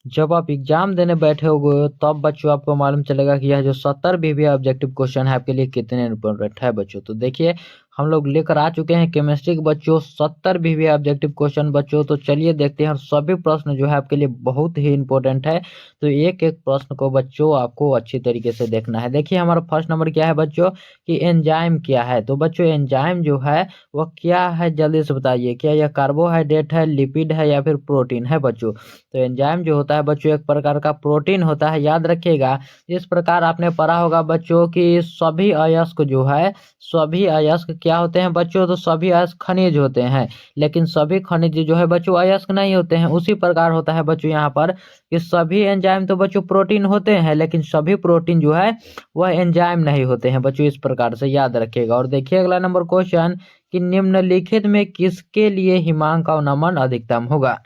जब आप एग्जाम देने बैठे होगे तब बच्चों आपको मालूम चलेगा कि यह जो 70 बीवी ऑब्जेक्टिव क्वेश्चन है आपके लिए कितने इंपॉर्टेंट है बच्चों। तो देखिए हम लोग लेकर आ चुके हैं केमिस्ट्री के बच्चों 70 बीवी ऑब्जेक्टिव क्वेश्चन बच्चों। तो चलिए देखते हैं, और सभी प्रश्न जो है आपके लिए बहुत ही इंपॉर्टेंट है। तो एक एक प्रश्न को बच्चों आपको अच्छी तरीके से देखना है। देखिए हमारा फर्स्ट नंबर क्या है बच्चों कि एंजाइम क्या है। तो बच्चों एंजाइम जो है वह क्या है, जल्दी से बताइए। क्या यह कार्बोहाइड्रेट है, लिपिड है या फिर प्रोटीन है बच्चों। तो एंजाइम जो होता है बच्चों एक प्रकार का प्रोटीन होता है, याद रखिएगा। इस प्रकार आपने पढ़ा होगा बच्चों कि सभी अयस्क जो है, सभी अयस्क क्या होते हैं बच्चों, तो सभी अयस्क खनिज होते हैं, लेकिन सभी खनिज जो है बच्चों अयस्क नहीं होते हैं। उसी प्रकार होता है बच्चों यहाँ पर कि सभी एंजाइम तो बच्चों प्रोटीन होते हैं, लेकिन सभी प्रोटीन जो है वह एंजाइम नहीं होते हैं बच्चों। इस प्रकार से याद रखिएगा। और देखिए अगला नंबर क्वेश्चन कि निम्नलिखित में किसके लिए हिमांक का अवनमन अधिकतम होगा।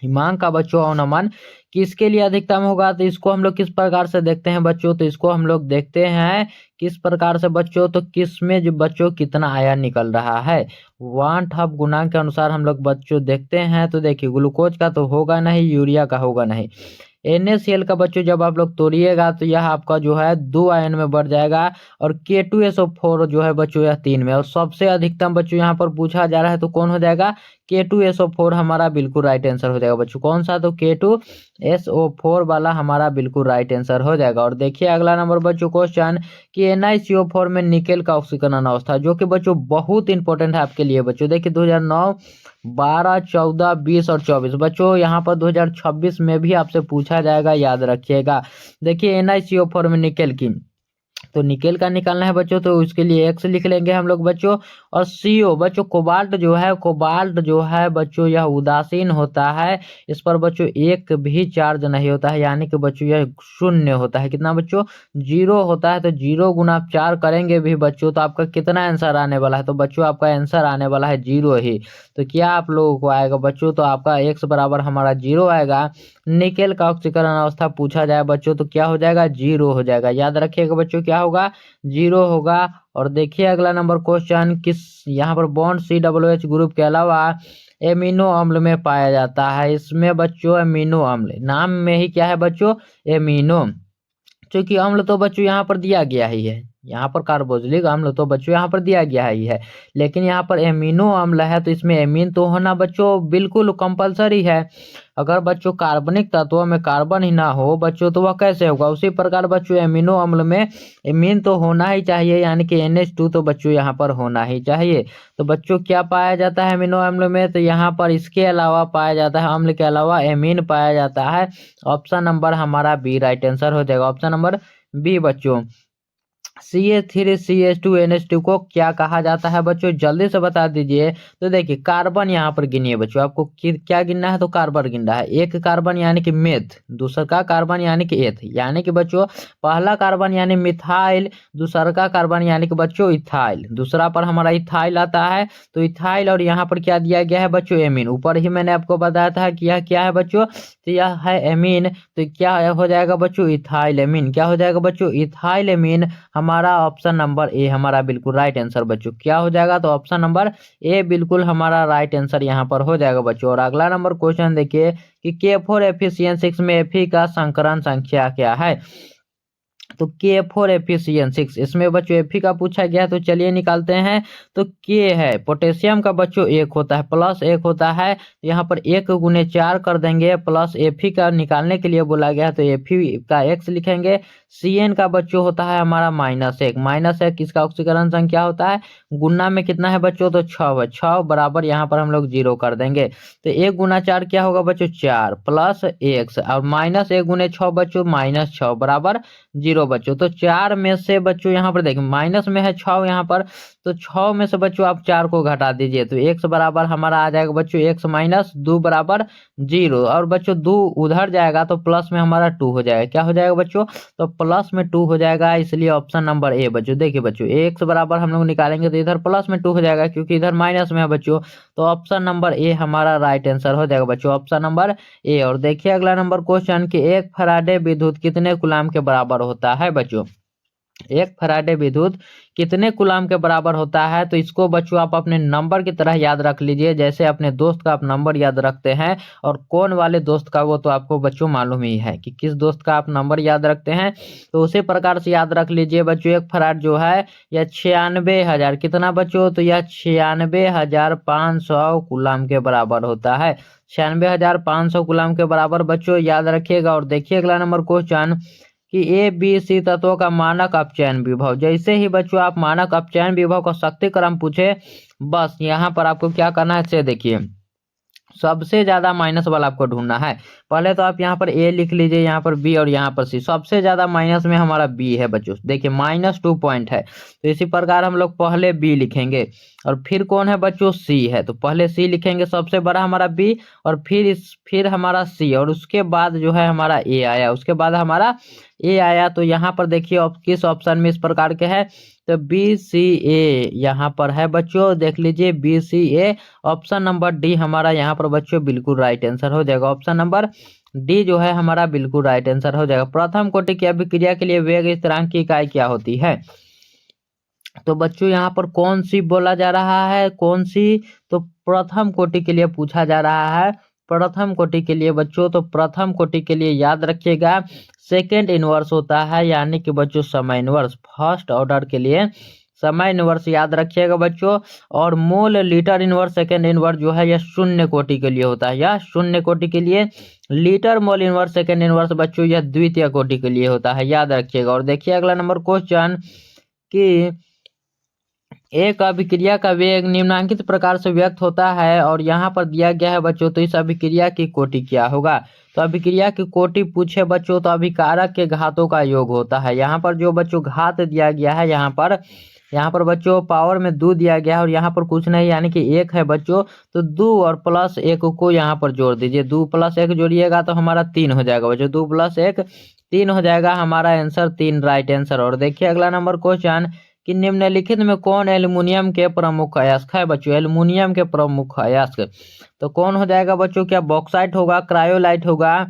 हिमांक का बच्चों अवनमन किसके लिए अधिकतम होगा, तो इसको हम लोग किस प्रकार से देखते हैं बच्चों। तो इसको हम लोग देखते हैं किस प्रकार से बच्चों, तो किस में जो बच्चों कितना आयन निकल रहा है, वान ठप गुणांक के अनुसार हम लोग बच्चों देखते हैं। तो देखिए ग्लूकोज का तो होगा नहीं, यूरिया का होगा नहीं। NaCl का बच्चों जब आप लोग तोड़िएगा तो यह आपका जो है 2 आयन में बढ़ जाएगा, और K2SO4 जो है बच्चों यह 3 में। और सबसे अधिकतम बच्चों यहाँ पर पूछा जा रहा है तो कौन हो जाएगा, K2SO4 हमारा बिल्कुल राइट आंसर हो जाएगा बच्चों। कौन सा, तो K2SO4 वाला हमारा बिल्कुल राइट आंसर हो जाएगा। और देखिए अगला नंबर बच्चों क्वेश्चन कि NiCO4 में निकेल का ऑक्सीकरण अवस्था, जो कि बच्चों बहुत इंपॉर्टेंट है आपके लिए बच्चों। देखिए 2009, 12, 14, 20 और 24 बच्चों यहाँ पर 2026 में भी आपसे पूछा जाएगा, याद रखिएगा। देखिए NiCO4 में निकेल की, तो निकेल का निकालना है बच्चों, तो उसके लिए X लिख लेंगे हम लोग बच्चों। और CO बच्चों कोबाल्ट जो है, कोबाल्ट जो है बच्चों यह उदासीन होता है। इस पर बच्चों एक भी चार्ज नहीं होता है, यानी कि बच्चों यह शून्य होता है। कितना बच्चों, 0 होता है। तो 0 गुना आप 4 करेंगे भी बच्चों तो आपका कितना आंसर आने वाला है, तो बच्चों आपका आंसर आने वाला है 0 ही। तो क्या आप लोगों को आएगा बच्चों, तो आपका X बराबर हमारा 0 आएगा। निकेल का ऑक्सीकरण अवस्था पूछा जाए बच्चों तो क्या हो जाएगा, 0 हो जाएगा। याद रखिएगा बच्चों क्या होगा, 0 होगा। और देखिए अगला नंबर क्वेश्चन किस, यहाँ पर बॉन्ड COOH ग्रुप के अलावा एमिनो अम्ल में पाया जाता है। इसमें बच्चों एमिनो अम्ल नाम में ही क्या है बच्चों, एमिनो। क्योंकि अम्ल तो बच्चों यहाँ पर दिया गया ही है, यहाँ पर कार्बोक्सिलिक अम्ल तो बच्चों यहाँ पर दिया गया ही है, लेकिन यहाँ पर एमिनो अम्ल है तो इसमें एमीन तो होना बच्चों बिल्कुल कंपलसरी है। अगर बच्चों कार्बनिक तत्वों में कार्बन ही ना हो बच्चों तो वह कैसे होगा। उसी प्रकार बच्चों एमिनो अम्ल में एमीन तो होना ही चाहिए, यानी कि NH2 तो बच्चों यहाँ पर होना ही चाहिए। तो बच्चों क्या पाया जाता है एमिनो अम्ल में, तो यहाँ पर इसके अलावा पाया जाता है, अम्ल के अलावा एमीन पाया जाता है। ऑप्शन नंबर हमारा बी राइट आंसर हो जाएगा, ऑप्शन नंबर बी बच्चों। CH3CH2NH2 को क्या कहा जाता है बच्चों, जल्दी से बता दीजिए। तो देखिए कार्बन यहाँ पर गिनिए बच्चों, आपको क्या गिनना है, तो कार्बन गिनना है। एक कार्बन यानी कि मेथ, दूसरा का कार्बन यानी कि एथ, यानी कि बच्चों पहला कार्बन यानी मिथाइल, दूसरा का कार्बन यानी कि बच्चों इथाइल, दूसरा पर हमारा इथाइल आता है। तो इथाइल और यहाँ पर क्या दिया गया है बच्चों, एमीन। ऊपर ही मैंने आपको बताया था कि यह क्या है बच्चों, तो यह है एमीन। तो क्या हो जाएगा बच्चों, इथाइल एमीन। क्या हो जाएगा बच्चों, इथाइल एमीन। हमारा ऑप्शन नंबर ए हमारा बिल्कुल राइट आंसर बच्चों क्या हो जाएगा, तो ऑप्शन नंबर ए बिल्कुल हमारा राइट आंसर यहाँ पर हो जाएगा बच्चों। और अगला नंबर क्वेश्चन देखिए कि K4 Fe6 में Fe का संकरण संख्या क्या है। तो K4 Fe6 इसमें बच्चों Fe का पूछा गया, तो चलिए निकालते हैं। तो K है पोटेशियम का बच्चों 1 होता है, प्लस 1 होता है, यहाँ पर 1 गुने 4 कर देंगे, प्लस Fe का निकालने के लिए बोला गया है तो Fe का X लिखेंगे। Cn का बच्चों होता है हमारा -1, -1 किसका ऑक्सीकरण संख्या होता है, गुना में कितना है बच्चों, तो 6 है, 6 बराबर यहाँ पर हम लोग 0 कर देंगे। तो 1 गुना 4 क्या होगा बच्चों, 4 प्लस X और -1 गुने 6 बच्चों -6 बराबर 0 बच्चों। तो 4 में से बच्चों यहाँ पर देखिए माइनस में है 6 यहाँ पर, तो 6 में से बच्चों आप 4 को घटा दीजिए तो X बराबर हमारा आ जाएगा बच्चों X माइनस 2 बराबर 0। और बच्चों 2 उधर जाएगा तो प्लस में हमारा 2 हो जाएगा। क्या हो जाएगा बच्चों, तो प्लस में 2 हो जाएगा, इसलिए ऑप्शन नंबर ए बच्चों। देखिए बच्चों X बराबर हम लोग निकालेंगे तो इधर प्लस में 2 हो जाएगा क्योंकि इधर माइनस में है बच्चों। तो ऑप्शन नंबर ए हमारा राइट आंसर हो जाएगा बच्चों, ऑप्शन नंबर ए। और देखिए अगला नंबर क्वेश्चन कि 1 फराडे विद्युत कितने कूलाम के बराबर होता है बच्चों। 1 फराडे विद्युत कितने कूलाम के बराबर होता है। तो इसको बच्चों आप अपने नंबर की तरह याद रख लीजिए, जैसे अपने दोस्त का आप नंबर याद रखते हैं, और कौन वाले दोस्त का वो तो आपको बच्चों मालूम ही है कि किस दोस्त का आप नंबर याद रखते हैं। तो उसी प्रकार से याद रख लीजिए बच्चों, 1 फराड जो है यह 96,000 कितना बच्चों, तो यह 96,500 कूलाम के बराबर होता है। 96,500 कूलाम के बराबर बच्चों याद रखिएगा। और देखिए अगला नंबर क्वेश्चन कि ए बी सी तत्वों का मानक अपचयन विभव। जैसे ही बच्चों आप मानक अपचयन विभव का शक्तिक्रम पूछे, बस यहाँ पर आपको क्या करना है से देखिए, सबसे ज्यादा माइनस वाला आपको ढूंढना है। पहले तो आप यहाँ पर ए लिख लीजिए, यहाँ पर बी और यहाँ पर सी। सबसे ज्यादा माइनस में हमारा बी है बच्चों, देखिए -2 पॉइंट है। तो इसी प्रकार हम लोग पहले बी लिखेंगे, और फिर कौन है बच्चों, सी है। तो पहले सी लिखेंगे, सबसे बड़ा हमारा बी, और फिर हमारा सी, और उसके बाद जो है हमारा ए आया, उसके बाद हमारा ए आया। तो यहाँ पर देखिए किस ऑप्शन में इस प्रकार के है, तो बी सी ए यहाँ पर है बच्चों, देख लीजिए बी सी ए। ऑप्शन नंबर डी हमारा यहाँ पर बच्चों बिल्कुल राइट आंसर हो जाएगा। ऑप्शन नंबर डी जो है हमारा बिल्कुल राइट आंसर हो जाएगा। प्रथम कोटि की अभिक्रिया के लिए वेग स्थिरांक की इकाई क्या होती है। तो बच्चों यहाँ पर कौन सी बोला जा रहा है, कौन सी, तो प्रथम कोटि के लिए पूछा जा रहा है। प्रथम कोटि के लिए बच्चों, तो प्रथम कोटि के लिए याद रखिएगा सेकेंड इनवर्स होता है, यानी कि बच्चों समय इनवर्स। फर्स्ट ऑर्डर के लिए समय इनवर्स याद रखिएगा बच्चों। और mole litre inverse second inverse जो है यह शून्य कोटि के लिए होता है, यह शून्य कोटि के लिए। Litre mole inverse second inverse बच्चों यह द्वितीय कोटि के लिए होता है, याद रखिएगा। और देखिए अगला नंबर क्वेश्चन कि एक अभिक्रिया का वेग निम्नांकित प्रकार से व्यक्त होता है, और यहाँ पर दिया गया है बच्चों, तो इस अभिक्रिया की कोटि क्या होगा। तो अभिक्रिया की कोटि पूछे बच्चों, तो अभिकारक के घातों का योग होता है। यहाँ पर जो बच्चों घात दिया गया है, यहाँ पर बच्चों पावर में 2 दिया गया है, और यहाँ पर कुछ नहीं यानी कि 1 है बच्चों। तो 2 और +1 को यहाँ पर जोड़ दीजिए, 2 + 1 जोड़िएगा तो हमारा 3 हो जाएगा बच्चों, 2 + 1 3 हो जाएगा, हमारा आंसर 3 राइट आंसर। और देखिए अगला नंबर क्वेश्चन कि निम्नलिखित में कौन एल्युमिनियम के प्रमुख अयस्क है बच्चों, एल्युमिनियम के प्रमुख अयस्क। तो कौन हो जाएगा बच्चों, क्या बॉक्साइट होगा, क्रायोलाइट होगा,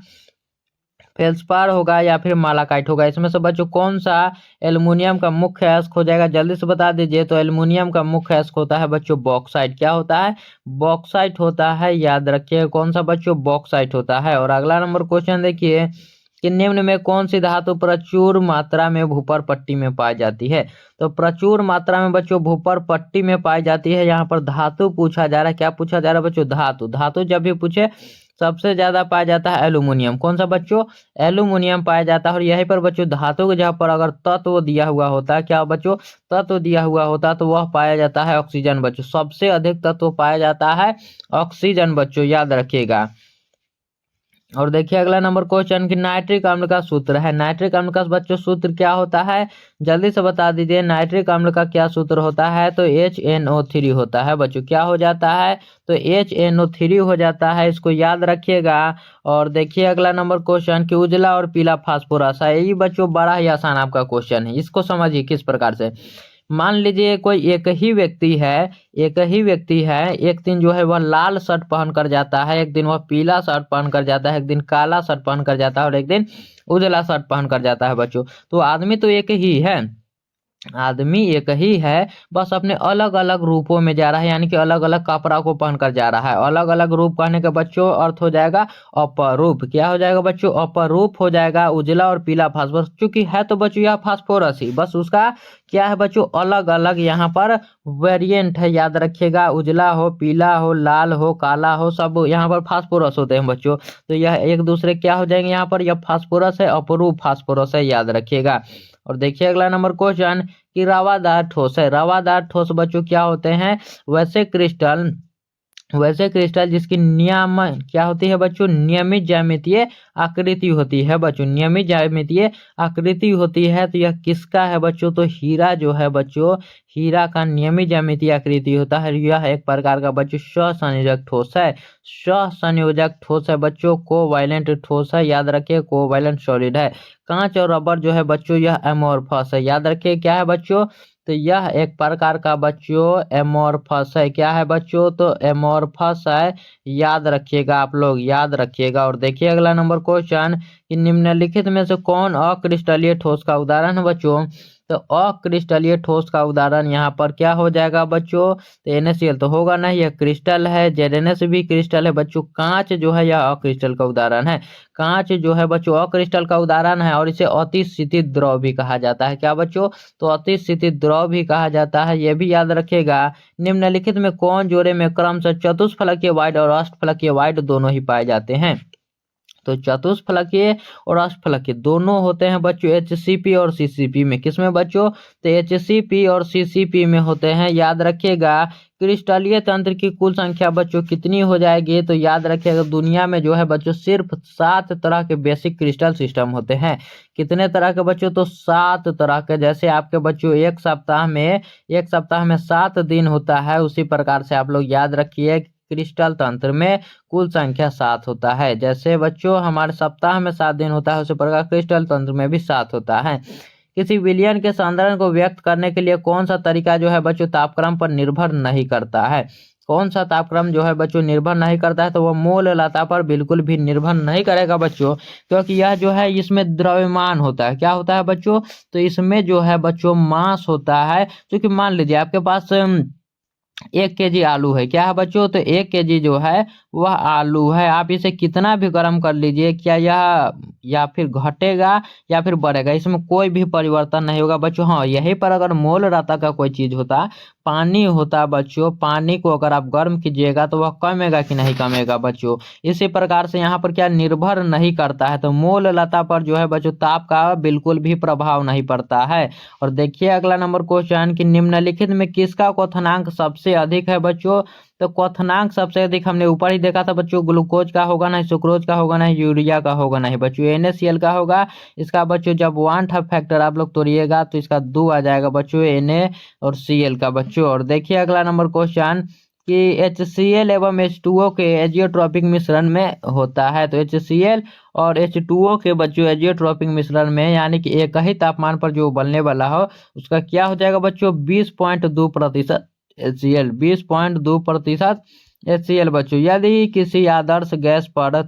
फेल्सपार होगा, या फिर मालाकाइट होगा। इसमें से बच्चों कौन सा एल्युमिनियम का मुख्य अयस्क हो जाएगा, जल्दी से बता दीजिए। तो एल्युमिनियम का मुख्य अयस्क होता है बच्चों बॉक्साइट। क्या होता है, बॉक्साइट होता है, याद रखिए कौन सा बच्चों, बॉक्साइट होता है। और अगला नंबर क्वेश्चन देखिए कि निम्न में कौन सी धातु प्रचुर मात्रा में भूपर पट्टी में पाई जाती है। तो प्रचुर मात्रा में बच्चों भूपर पट्टी में पाई जाती है। यहाँ पर धातु पूछा जा रहा है, क्या पूछा जा रहा है बच्चों, धातु। धातु जब भी पूछे सबसे ज्यादा पाया जाता है एल्युमिनियम। कौन सा बच्चों, एल्युमिनियम पाया जाता है। और यहीं पर बच्चों धातु के जगह पर अगर तत्व दिया हुआ होता है, क्या बच्चों, तत्व दिया हुआ होता है, तो वह पाया जाता है ऑक्सीजन बच्चों। सबसे अधिक तत्व पाया जाता है ऑक्सीजन बच्चों, याद रखिएगा। और देखिए अगला नंबर क्वेश्चन कि नाइट्रिक अम्ल का सूत्र है। नाइट्रिक अम्ल का बच्चों सूत्र क्या होता है, जल्दी से बता दीजिए। नाइट्रिक अम्ल का क्या सूत्र होता है, तो HNO3 होता है बच्चों। क्या हो जाता है, तो HNO3 हो जाता है, इसको याद रखिएगा। और देखिए अगला नंबर क्वेश्चन कि उजला और पीला फास्फोरस है। ये बच्चों बड़ा ही आसान आपका क्वेश्चन है, इसको समझिए किस प्रकार से। मान लीजिए कोई एक ही व्यक्ति है, एक दिन जो है वह लाल शर्ट पहन कर जाता है, एक दिन वह पीला शर्ट पहन कर जाता है, एक दिन काला शर्ट पहन कर जाता है, और एक दिन उजला शर्ट पहन कर जाता है बच्चों। तो आदमी तो एक ही है, आदमी एक ही है, बस अपने अलग अलग रूपों में जा रहा है, यानी कि अलग अलग कपड़ा को पहनकर जा रहा है। अलग अलग रूप कहने का बच्चों अर्थ हो जाएगा अपरूप। क्या हो जाएगा बच्चों, अपरूप हो जाएगा उजला और पीला फास्फोरस। चूंकि है तो बच्चों यह फास्फोरस ही, बस उसका क्या है बच्चों, अलग अलग यहाँ पर वेरिएंट है, याद रखिएगा। उजला हो, पीला हो, लाल हो, काला हो, सब यहाँ पर फास्फोरस होते हैं बच्चों। तो यह एक दूसरे क्या हो जाएंगे, यहाँ पर यह फास्फोरस है, अपरूप फास्फोरस है, याद रखिएगा। और देखिए अगला नंबर क्वेश्चन कि रवादार ठोस है। रवादार ठोस बच्चों क्या होते हैं, वैसे क्रिस्टल जिसकी नियम क्या होती है बच्चों, नियमित ज्यामितीय आकृति होती है बच्चों, नियमित ज्यामितीय आकृति होती है। तो यह किसका है बच्चों, तो हीरा जो है बच्चों, हीरा का नियमित ज्यामितीय आकृति होता है। यह एक प्रकार का बच्चों सहसंयोजक ठोस है, सहसंयोजक ठोस है बच्चों, कोवैलेंट ठोस है, याद रखिए कोवैलेंट सॉलिड है। कांच और रबर जो है बच्चों यह एमोर्फस है, याद रखिए क्या है बच्चों, तो यह एक प्रकार का बच्चों एमोर्फस है। क्या है बच्चों, तो एमोर्फस है, याद रखिएगा, आप लोग याद रखिएगा। और देखिए अगला नंबर क्वेश्चन कि निम्नलिखित में से कौन अक्रिस्टलीय ठोस का उदाहरण है बच्चों। तो अक्रिस्टलीय ठोस का उदाहरण यहाँ पर क्या हो जाएगा बच्चों, तो NaCl तो होगा नहीं, यह क्रिस्टल है। ZnS भी क्रिस्टल है बच्चों। कांच जो है यह अक्रिस्टल का उदाहरण है। कांच जो है बच्चों अक्रिस्टल का उदाहरण है और इसे अतिशीतित द्रव भी कहा जाता है। क्या बच्चों, तो अतिशीतित द्रव भी कहा जाता है, यह भी याद रखिएगा। निम्नलिखित में कौन जोड़े में क्रमशः चतुष्फलकीय वाइड और अष्टफलकीय वाइड दोनों ही पाए जाते हैं, तो चतुष्फलकीय और अष्टफलकीय दोनों होते हैं बच्चों HCP और CCP में। किसमें बच्चों, तो HCP और CCP में होते हैं। याद रखिएगा क्रिस्टलीय तंत्र की कुल संख्या बच्चों कितनी हो जाएगी, तो याद रखिएगा दुनिया में जो है बच्चों सिर्फ 7 तरह के बेसिक क्रिस्टल सिस्टम होते हैं। कितने तरह के बच्चों, तो 7 तरह के। जैसे आपके बच्चों एक सप्ताह में 7 दिन होता है, उसी प्रकार से आप लोग याद रखिए क्रिस्टल तंत्र में कुल संख्या 7 होता है। जैसे बच्चों हमारे सप्ताह में 7 दिन होता है, उसी प्रकार क्रिस्टल तंत्र में भी 7 होता है। किसी विलयन के सांद्रण को व्यक्त करने के लिए कौन सा तरीका जो है बच्चों तापक्रम पर निर्भर नहीं करता है, कौन सा तापक्रम जो है बच्चों निर्भर नहीं करता है, तो वह मोल लता पर बिल्कुल भी निर्भर नहीं करेगा बच्चों, क्योंकि यह जो है इसमें द्रव्यमान होता है। क्या होता है बच्चों, तो इसमें जो है बच्चों मास होता है। क्योंकि मान लीजिए आपके पास 1 kg आलू है, क्या है बच्चों, तो 1 kg जो है वह आलू है। आप इसे कितना भी गर्म कर लीजिए, क्या यह या फिर घटेगा या फिर बढ़ेगा, इसमें कोई भी परिवर्तन नहीं होगा बच्चों। हाँ, यहीं पर अगर मोल रहता का कोई चीज होता, पानी होता बच्चों, पानी को अगर आप गर्म कीजिएगा तो वह कमेगा कि नहीं कमेगा बच्चों। इसी प्रकार से यहाँ पर क्या निर्भर नहीं करता है, तो मोल लता पर जो है बच्चों ताप का बिल्कुल भी प्रभाव नहीं पड़ता है। और देखिए अगला नंबर क्वेश्चन कि निम्नलिखित में किसका क्वथनांक सबसे अधिक है बच्चों, तो क्वथनांक सबसे अधिक हमने ऊपर ही देखा था बच्चों, ग्लूकोज का होगा नहीं, सुक्रोज का होगा नहीं, यूरिया का होगा नहीं बच्चों, NaCl का होगा। इसका बच्चों जब 1/2 फैक्टर आप लोग तोड़िएगा तो इसका 2 आ जाएगा बच्चों Na और Cl का बच्चों। और देखिए अगला नंबर क्वेश्चन कि HCl एवं H2O के एजियोट्रॉपिक मिश्रण में होता है, तो HCl और H2O के बच्चों एजियोट्रॉपिक मिश्रण में यानी कि एक ही तापमान पर जो उबलने वाला हो उसका क्या हो जाएगा बच्चों, 20.2% HCl, 20.2% HCl बच्चों। यदि किसी आदर्श गैस पर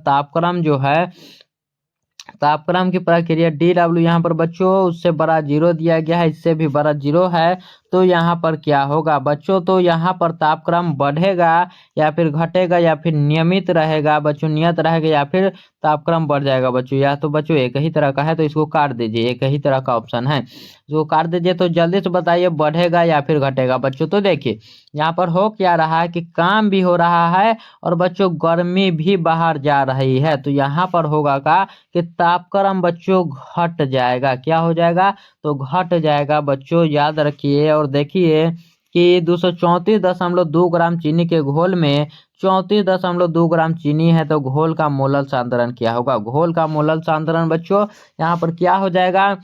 तापक्रम की प्रक्रिया DW यहाँ पर बच्चों उससे बड़ा 0 दिया गया है, इससे भी बड़ा 0 है, तो यहाँ पर क्या होगा बच्चों, तो यहाँ पर तापक्रम बढ़ेगा या फिर घटेगा या फिर नियमित रहेगा बच्चों, नियत रहेगा या फिर तापक्रम बढ़ जाएगा बच्चों। या तो बच्चों एक ही तरह का है तो इसको काट दीजिए, एक ही तरह का ऑप्शन है जो काट दीजिए। तो जल्दी से बताइए बढ़ेगा या फिर घटेगा बच्चों। तो देखिए यहाँ पर हो क्या रहा है कि काम भी हो रहा है और बच्चों गर्मी भी बाहर जा रही है, तो यहाँ पर होगा का कि तापक्रम बच्चों घट जाएगा। क्या हो जाएगा, तो घट जाएगा बच्चों, याद रखिए। और देखिए कि 234.2 ग्राम चीनी के घोल में 34.2 ग्राम चीनी है, तो घोल का मोलल सांद्रण क्या होगा, घोल का मोलल सांद्रण बच्चों यहाँ पर क्या हो जाएगा,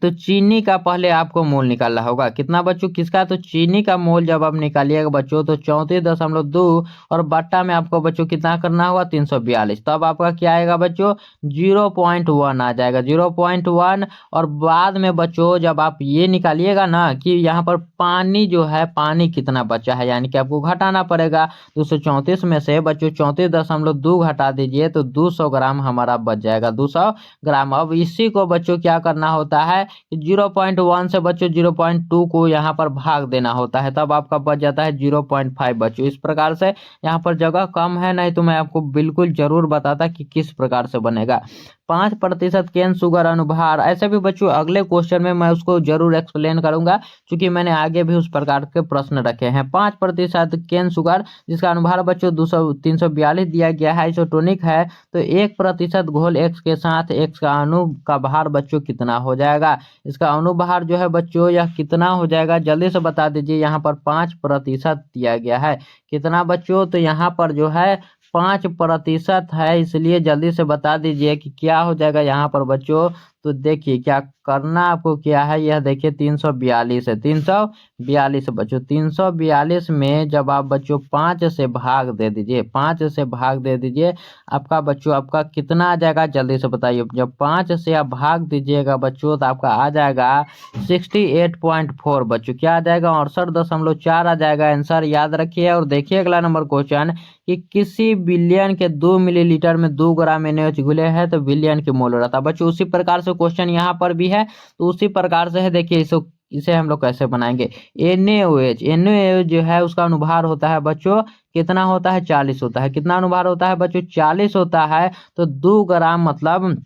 तो चीनी का पहले आपको मोल निकालना होगा। कितना बच्चों, किसका, तो चीनी का मोल जब आप निकालिएगा बच्चों तो 34.2 और बट्टा में आपको बच्चों कितना करना होगा 342, तब आपका क्या आएगा बच्चों 0.1 आ जाएगा, 0.1। और बाद में बच्चों जब आप ये निकालिएगा ना कि यहाँ पर पानी जो है पानी कितना बचा है, यानी कि आपको घटाना पड़ेगा 234 में से बच्चों 34.2 घटा दीजिए तो 200 ग्राम हमारा बच जाएगा, 200 ग्राम। अब इसी को बच्चों क्या करना होता है, 0.1 से बच्चों 0.2 को यहाँ पर भाग देना होता है, तब आपका बच जाता है 0.5 बच्चों। इस प्रकार से यहाँ पर जगह कम है, नहीं तो मैं आपको बिल्कुल जरूर बताता कि किस प्रकार से बनेगा। 5% केन शुगर अनुभार, ऐसे भी बच्चों अगले क्वेश्चन में मैं उसको जरूर एक्सप्लेन करूंगा, क्योंकि मैंने आगे भी उस प्रकार के प्रश्न रखे हैं। 5% केन शुगर जिसका अनुभार बच्चों 342 दिया गया है, आइसोटोनिक है, तो 1% घोल X के साथ X का अणु का भार बच्चों कितना हो जाएगा, इसका अणुभार जो है बच्चों यह कितना हो जाएगा, जल्दी से बता दीजिए। यहाँ पर 5% दिया गया है, कितना बच्चों, तो यहाँ पर जो है 5% है, इसलिए जल्दी से बता दीजिए कि क्या हो जाएगा यहाँ पर बच्चों। तो देखिए क्या करना आपको क्या है, यह देखिए 342 है, 342 बच्चों, 342 में जब आप बच्चों 5 से भाग दे दीजिए, 5 से भाग दे दीजिए, आपका बच्चों आपका कितना आ जाएगा, जल्दी से बताइए। जब 5 से आप भाग दीजिएगा बच्चों तो आपका आ जाएगा 68.4 बच्चों, क्या आ जाएगा 68.4 आ जाएगा आंसर, याद रखिए। और देखिए अगला नंबर क्वेश्चन कि किसी बिलियन के 2 मिलीलीटर में 2 ग्राम NaOH घुले हैं तो बिलियन की मोल रहता है बच्चों। उसी प्रकार से से क्वेश्चन यहाँ पर भी है। तो उसी प्रकार से है, देखिए इसे हम लोग कैसे बनाएंगे। NaOH जो है उसका अनुभार होता है बच्चों कितना होता है, 40 होता है। कितना अनुभार होता है बच्चों, 40 होता है। तो 2 ग्राम मतलब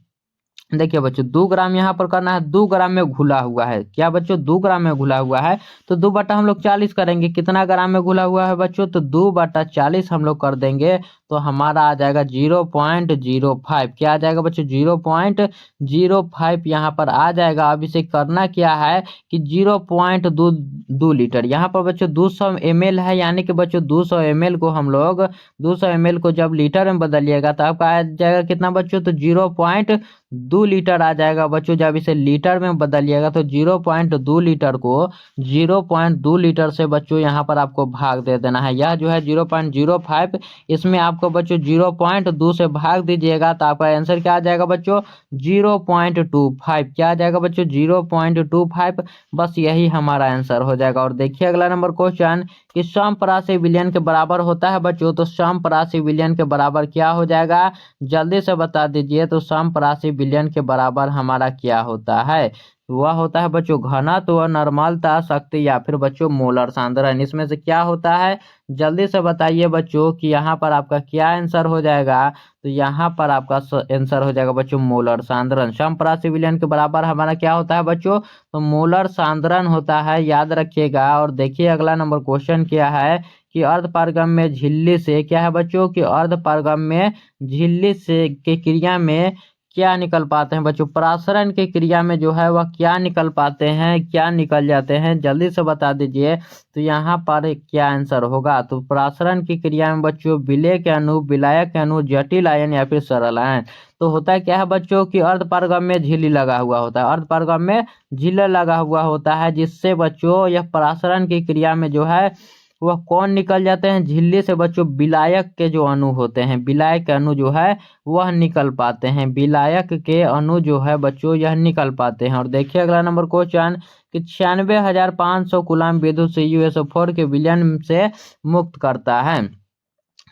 देखिए बच्चों 2 ग्राम यहाँ पर करना है, 2 ग्राम में घुला हुआ है। क्या बच्चों, 2 ग्राम में घुला हुआ है। तो 2 बटा हम लोग 40 करेंगे। कितना ग्राम में घुला हुआ है बच्चों, तो 2 बटा 40 हम लोग कर देंगे। तो हमारा आ जाएगा 0.05। क्या आ जाएगा बच्चों, 0.05 यहाँ पर आ जाएगा। अब इसे करना क्या है कि 0.2 लीटर, यहाँ पर बच्चों 200 ml है, यानी कि बच्चों 200 ml को हम लोग 200 ml को जब लीटर में बदलिएगा तो आपका आ जाएगा कितना बच्चों, तो 0.2 लीटर आ जाएगा बच्चों। जब इसे लीटर में बदलिएगा तो 0.2 लीटर को 0.2 लीटर से बच्चों यहाँ पर आपको भाग दे देना है। यह जो है 0.05, इसमें आपको बच्चों 0.2 से भाग दीजिएगा तो आपका आंसर क्या आ जाएगा बच्चों, 0.25। क्या आ जाएगा बच्चों, 0.25। बस यही हमारा आंसर हो जाएगा। और देखिए अगला नंबर क्वेश्चन कि समपरासी विलयन के बराबर होता है बच्चों। तो समपरासी विलयन के बराबर क्या हो जाएगा, जल्दी से बता दीजिए। तो समपरासी विलयन के बराबर हमारा क्या होता है, वह होता है बच्चों घनत्व, नर्मलता, शक्ति या फिर बच्चों मोलर सांद्रण। इसमें से क्या होता है, जल्दी से बताइए बच्चों कि यहाँ पर आपका क्या आंसर हो जाएगा। तो यहाँ पर आपका आंसर हो जाएगा बच्चों मोलर सांद्रण। समपरासी विलयन के बराबर हमारा क्या होता है बच्चों, तो मोलर सांद्रण होता है, याद रखिएगा। और देखिए अगला नंबर क्वेश्चन क्या है कि अर्धपारगम में झिल्ली से क्या है बच्चों, कि अर्धपारगम में झिल्ली से के क्रिया में क्या निकल पाते हैं बच्चों। परासरण की क्रिया में जो है वह क्या निकल पाते हैं, क्या निकल जाते हैं, जल्दी से बता दीजिए। तो यहाँ पर क्या आंसर होगा, तो परासरण की क्रिया में बच्चों विलेय के अणु, विलायक के अणु, जटिल आयन या फिर सरल आयन। तो होता है क्या है बच्चों कि अर्धपारगम में झिल्ली लगा हुआ होता है, अर्धपारगम में झिल्ली लगा हुआ होता है, जिससे बच्चों यह परासरण की क्रिया में जो है वह कौन निकल जाते हैं, झिल्ली से बच्चों विलायक के जो अणु होते हैं, विलायक के अणु जो है वह निकल पाते हैं। विलायक के अणु जो है बच्चों यह निकल पाते हैं। और देखिए अगला नंबर क्वेश्चन कि 96,500 कूलम विद्युत से CuSO4 के विलयन से मुक्त करता है।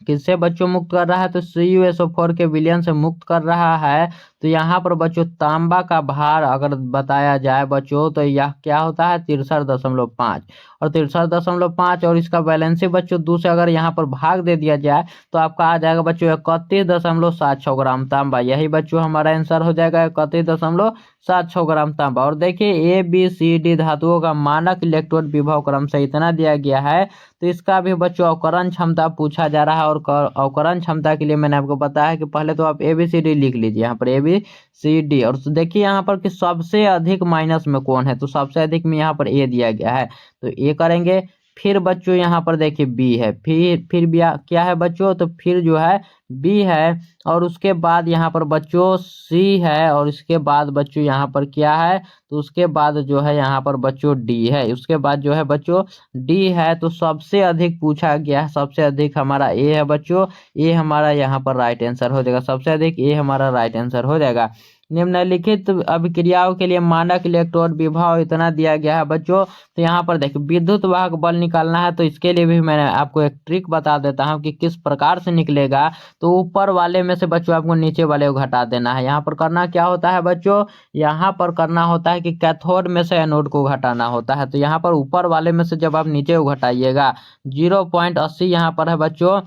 किससे बच्चों मुक्त कर रहा है, तो CuSO4 के विलयन से मुक्त कर रहा है। तो यहाँ पर बच्चों तांबा का भार अगर बताया जाए बच्चों तो यह क्या होता है, 63.5 और 63.5, और इसका बैलेंसी बच्चों 2 से अगर यहाँ पर भाग दे दिया जाए तो आपका आ जाएगा बच्चों 31.76 ग्राम तांबा। यही बच्चों हमारा आंसर हो जाएगा 31.76 ग्राम तांबा। और देखिए ABCD धातुओं का मानक इलेक्ट्रोड विभव क्रम से इतना दिया गया है। तो इसका भी बच्चों अवकरण क्षमता पूछा जा रहा है। और अवकरण क्षमता के लिए मैंने आपको बताया है कि पहले तो आप ABCD लिख लीजिए, यहाँ पर ABCD। और देखिए यहाँ पर कि सबसे अधिक माइनस में कौन है, तो सबसे अधिक में यहाँ पर A दिया गया है तो A करेंगे। फिर बच्चों यहाँ पर देखिए B है, फिर भी क्या है बच्चों, तो फिर जो है B है। और उसके बाद यहाँ पर बच्चों C है। और इसके बाद बच्चों यहाँ पर क्या है, तो उसके बाद जो है यहाँ पर बच्चों D है। उसके बाद जो है बच्चों D है। तो सबसे अधिक पूछा गया है, सबसे अधिक हमारा A है बच्चों। A हमारा यहाँ पर राइट आंसर हो जाएगा, सबसे अधिक A हमारा राइट आंसर हो जाएगा। निम्नलिखित अभिक्रियाओं के लिए मानक इलेक्ट्रोड विभव इतना दिया गया है बच्चों। तो यहाँ पर देखिए विद्युत वाहक बल निकालना है, तो इसके लिए भी मैंने आपको एक ट्रिक बता देता हूँ कि किस प्रकार से निकलेगा। तो ऊपर वाले में से बच्चों आपको नीचे वाले को घटा देना है। यहाँ पर करना क्या होता है बच्चों, यहाँ पर करना होता है कि कैथोड में से एनोड को घटाना होता है। तो यहाँ पर ऊपर वाले में से जब आप नीचे को घटाइएगा 0.80 यहाँ पर है बच्चों,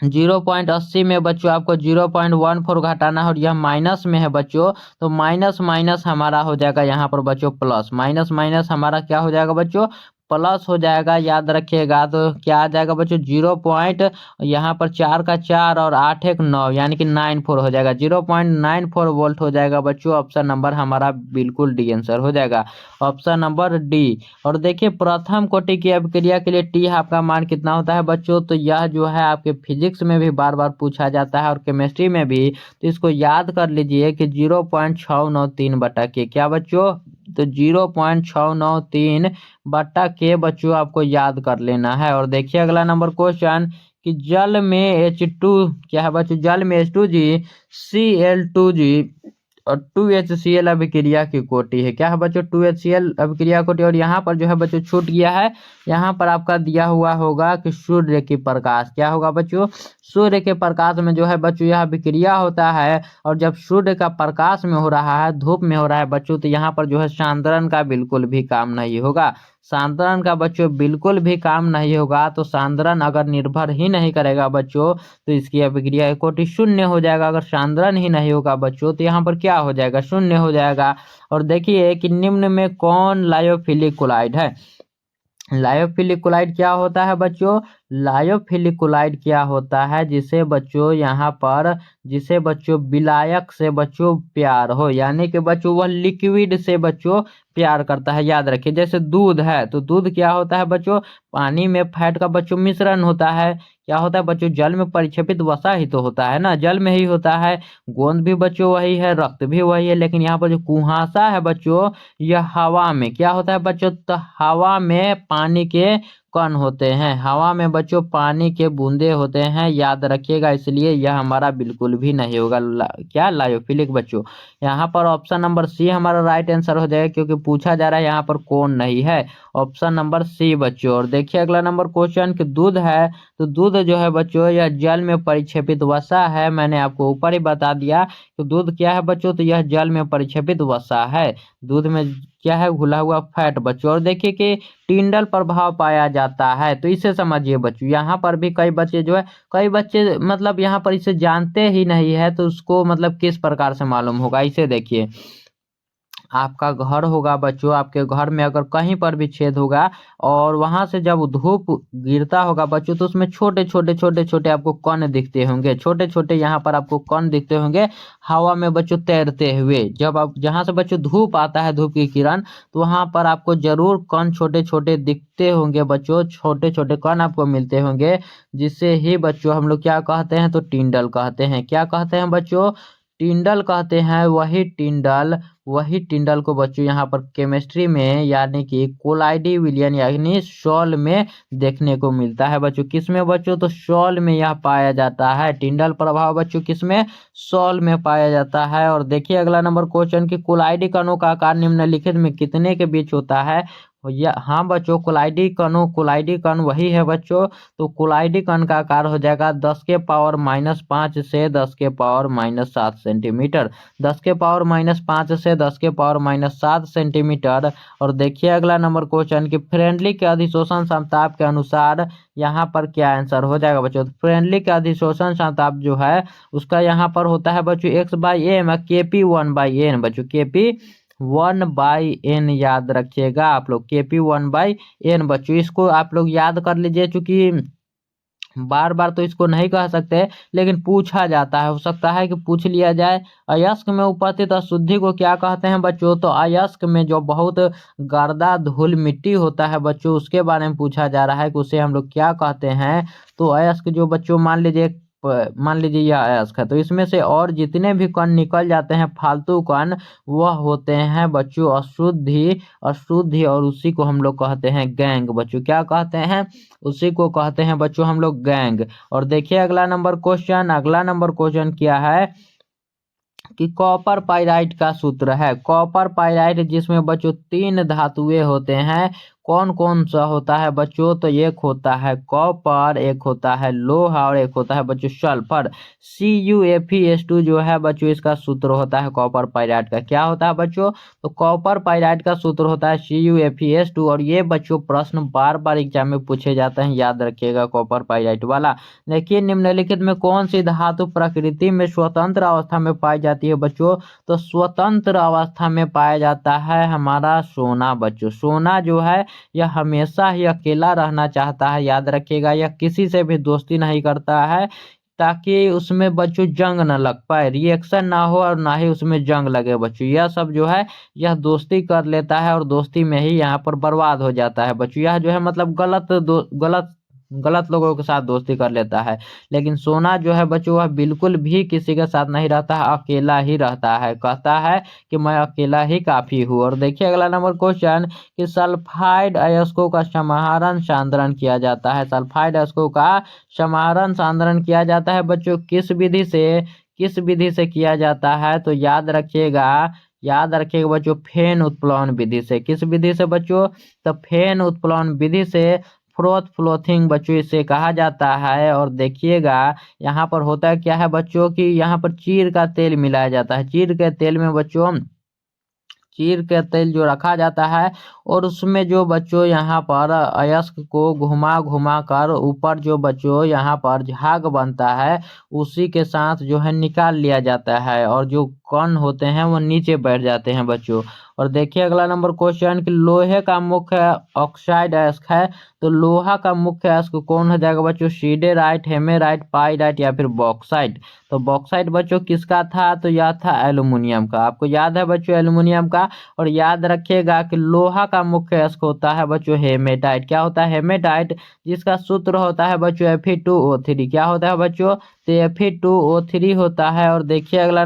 0.80 में बच्चों आपको 0.14 घटाना है। और यह माइनस में है बच्चों, तो माइनस माइनस हमारा हो जाएगा यहाँ पर बच्चों प्लस, माइनस माइनस हमारा क्या हो जाएगा बच्चों, प्लस हो जाएगा। याद रखिएगा तो क्या आ जाएगा बच्चों, 0. यहाँ पर 4 का 4 और 8 1 9 यानी कि 94 हो जाएगा, 0.94 वोल्ट हो जाएगा बच्चों। ऑप्शन नंबर हमारा बिल्कुल डी आंसर हो जाएगा, ऑप्शन नंबर डी। और देखिए प्रथम कोटि की अभिक्रिया के लिए टी आपका मान कितना होता है बच्चों, तो यह जो है आपके फिजिक्स में भी बार बार पूछा जाता है और केमिस्ट्री में भी। तो इसको याद कर लीजिए कि 0.693 बटा के, क्या बच्चों, तो 0.693 बटा के बच्चों आपको याद कर लेना है। और देखिए अगला नंबर क्वेश्चन कि जल में H2 क्या है बच्चों, जल में H2G Cl2G 2HCl अभिक्रिया की कोटि है। क्या है बच्चों? 2HCl अभिक्रिया कोटि। और यहाँ पर जो है बच्चों छूट गया है, यहाँ पर आपका दिया हुआ होगा कि सूर्य की प्रकाश। क्या होगा बच्चों? सूर्य के प्रकाश में जो है बच्चों यह अभिक्रिया होता है। और जब सूर्य का प्रकाश में हो रहा है, धूप में हो रहा है बच्चों, तो यहाँ पर जो है सांद्रण का बिल्कुल भी काम नहीं होगा। सांद्रण का बच्चों बिल्कुल भी काम नहीं होगा। तो सांद्रण अगर निर्भर ही नहीं करेगा बच्चों, तो इसकी अभिक्रिया कोटि शून्य हो जाएगा। अगर सांद्रण ही नहीं होगा बच्चों, तो यहाँ पर क्या हो जाएगा? शून्य हो जाएगा। और देखिए कि निम्न में कौन लायोफिलिक कोलाइड है? लायोफिलिक कोलाइड क्या होता है बच्चों? लायोफिलिक कोलाइड क्या होता है? जिसे बच्चों यहाँ पर, जिसे बच्चों विलायक से बच्चों प्यार हो, यानी कि बच्चों वह लिक्विड से बच्चों प्यार करता है। याद रखिए, जैसे दूध है तो दूध क्या होता है बच्चों? पानी में फैट का बच्चों मिश्रण होता है। क्या होता है बच्चों? जल में परिक्षेपित वसा ही तो होता है ना, जल में ही होता है। गोंद भी बच्चों वही है, रक्त भी वही है। लेकिन यहाँ पर जो कुहासा है बच्चों, यह हवा में क्या होता है बच्चों? तो हवा में पानी के कण होते हैं, हवा में बच्चों पानी के बूंदे होते हैं। याद रखिएगा, इसलिए यह हमारा बिल्कुल भी नहीं होगा क्या? लायोफिलिक बच्चों। यहाँ पर ऑप्शन नंबर सी हमारा राइट आंसर हो जाएगा, क्योंकि पूछा जा रहा है यहाँ पर कौन नहीं है। ऑप्शन नंबर सी बच्चों। और देखिए अगला नंबर क्वेश्चन कि दूध है, तो दूध जो है बच्चों यह जल में परिक्षेपित वसा है। मैंने आपको ऊपर ही बता दिया कि दूध क्या है बच्चों? तो यह जल में परिक्षेपित वसा है। दूध में क्या है? घुला हुआ फैट बच्चों। और देखिए कि टिंडल प्रभाव पाया जाता है, तो इसे समझिए बच्चों। यहाँ पर भी कई बच्चे जो है, कई बच्चे मतलब यहाँ पर इसे जानते ही नहीं है, तो उसको मतलब किस प्रकार से मालूम होगा? इसे देखिए, आपका घर होगा बच्चों, आपके घर में अगर कहीं पर भी छेद होगा और वहां से जब धूप गिरता होगा बच्चों, तो उसमें छोटे छोटे छोटे छोटे आपको कण दिखते होंगे। छोटे छोटे यहाँ पर आपको कण दिखते होंगे हवा में बच्चों तैरते हुए। जब आप जहाँ से बच्चों धूप आता है, धूप की किरण, तो वहां पर आपको जरूर कण छोटे छोटे दिखते होंगे बच्चों, छोटे छोटे कण आपको मिलते होंगे। जिससे ही बच्चों हम लोग क्या कहते हैं? तो टिंडल कहते हैं। क्या कहते हैं बच्चों? टिंडल कहते हैं। वही टिंडल को बच्चों यहाँ पर केमिस्ट्री में यानी कि कोलाइडी विलियन यानी सॉल में देखने को मिलता है बच्चों। किसमें बच्चों? तो सॉल में यह पाया जाता है। टिंडल प्रभाव बच्चों किसमें? सॉल में पाया जाता है। और देखिए अगला नंबर क्वेश्चन कि कोलाइडी कणों का आकार निम्नलिखित में कितने के बीच होता है? या हाँ बच्चों, कोलाइडी कण वही है बच्चों। तो कोलाइडी कण का आकार हो जाएगा 10⁻⁻5 से 10⁻⁻7 सेंटीमीटर। 10⁻⁻5 से 10⁻⁻7 सेंटीमीटर। और देखिए अगला नंबर क्वेश्चन कि फ्रेंडली के अधिशोषण क्षमता के अनुसार यहाँ पर क्या आंसर हो जाएगा बच्चों? तो फ्रेंडली के अधिशोषण क्षमता जो है उसका यहाँ पर होता है बच्चों x/m, Kp1/n बच्चों। Kp1/n याद रखिएगा आप लोग, Kp1/n बच्चों। इसको आप लोग याद कर लीजिए, चूंकि बार बार तो इसको नहीं कह सकते, लेकिन पूछा जाता है, हो सकता है कि पूछ लिया जाए। अयस्क में उपस्थित अशुद्धि को क्या कहते हैं बच्चों? तो अयस्क में जो बहुत गर्दा धूल मिट्टी होता है बच्चों, उसके बारे में पूछा जा रहा है कि उसे हम लोग क्या कहते हैं। तो अयस्क जो बच्चों मान लीजिए यह अयस्क है, तो इसमें से और जितने भी कण निकल जाते हैं फालतू कण, वह होते हैं बच्चों अशुद्धि। और उसी को हम लोग कहते हैं गैंग बच्चों। क्या कहते हैं? उसी को कहते हैं बच्चों हम लोग गैंग। और देखिए अगला नंबर क्वेश्चन क्या है कि कॉपर पाइराइट का सूत्र है। कॉपर पाइराइट जिसमें बच्चों 3 धातुएं होते हैं, कौन कौन सा होता है बच्चों? तो एक होता है कॉपर, एक होता है लोहा और एक होता है बच्चों सल्फर। CuFeS2 जो है बच्चों इसका सूत्र होता है कॉपर पाइराइट का। क्या होता है बच्चों? तो कॉपर पाइराइट का सूत्र होता है CuFeS2। और ये बच्चों प्रश्न बार बार एग्जाम में पूछे जाते हैं, याद रखिएगा कॉपर पाइराइट वाला। देखिए निम्नलिखित में कौन सी धातु प्रकृति में स्वतंत्र अवस्था में पाई जाती है बच्चों? तो स्वतंत्र अवस्था में पाया जाता है हमारा सोना बच्चों। सोना जो है यह हमेशा ही अकेला रहना चाहता है, याद रखिएगा। यह किसी से भी दोस्ती नहीं करता है, ताकि उसमें बच्चों जंग न लग पाए, रिएक्शन ना हो और ना ही उसमें जंग लगे बच्चों। यह सब जो है यह दोस्ती कर लेता है और दोस्ती में ही यहाँ पर बर्बाद हो जाता है बच्चों। यह जो है मतलब गलत लोगों के साथ दोस्ती कर लेता है। लेकिन सोना जो है बच्चों वह बिल्कुल भी किसी के साथ नहीं रहता है, अकेला ही रहता है। कहता है कि मैं अकेला ही काफी हूँ। और देखिए अगला नंबर क्वेश्चन कि सल्फाइड अयस्कों का समाहरण सांद्रण किया जाता है। सल्फाइड अयस्कों का समाहरण सांद्रण किया जाता है बच्चों किस विधि से? किस विधि से किया जाता है? तो याद रखिएगा बच्चों, फेन उत्प्लवन विधि से। किस विधि से बच्चों? तो फेन उत्प्लवन विधि से, फ्रोथ फ्लोथिंग बच्चों इसे कहा जाता है। और देखिएगा यहाँ पर होता है क्या है बच्चों कि यहाँ पर चीड़ का तेल मिलाया जाता है। चीड़ के तेल में बच्चों, चीड़ का तेल जो रखा जाता है और उसमें जो बच्चों यहाँ पर अयस्क को घुमा घुमा कर ऊपर जो बच्चों यहाँ पर झाग बनता है उसी के साथ जो है निकाल लिया जाता है और जो कण होते हैं वो नीचे बैठ जाते हैं बच्चों। और देखिए अगला नंबर क्वेश्चन कि लोहे का मुख्य ऑक्साइड अयस्क है, तो लोहा का मुख्य अयस्क कौन हो जाएगा बच्चों? सीडेराइट, हेमेराइट, पाइराइट या फिर बॉक्साइट। तो बॉक्साइट बच्चों किसका था? तो यह था एल्युमिनियम का। आपको याद है बच्चों एल्युमिनियम का। और याद रखिएगा कि लोहा का मुख्य अयस्क होता है बच्चों हेमेटाइट। क्या होता है? हेमेटाइट, जिसका सूत्र होता है बच्चों Fe2O3। क्या होता है बच्चों? तो Fe2O3 होता है। और देखिए अगला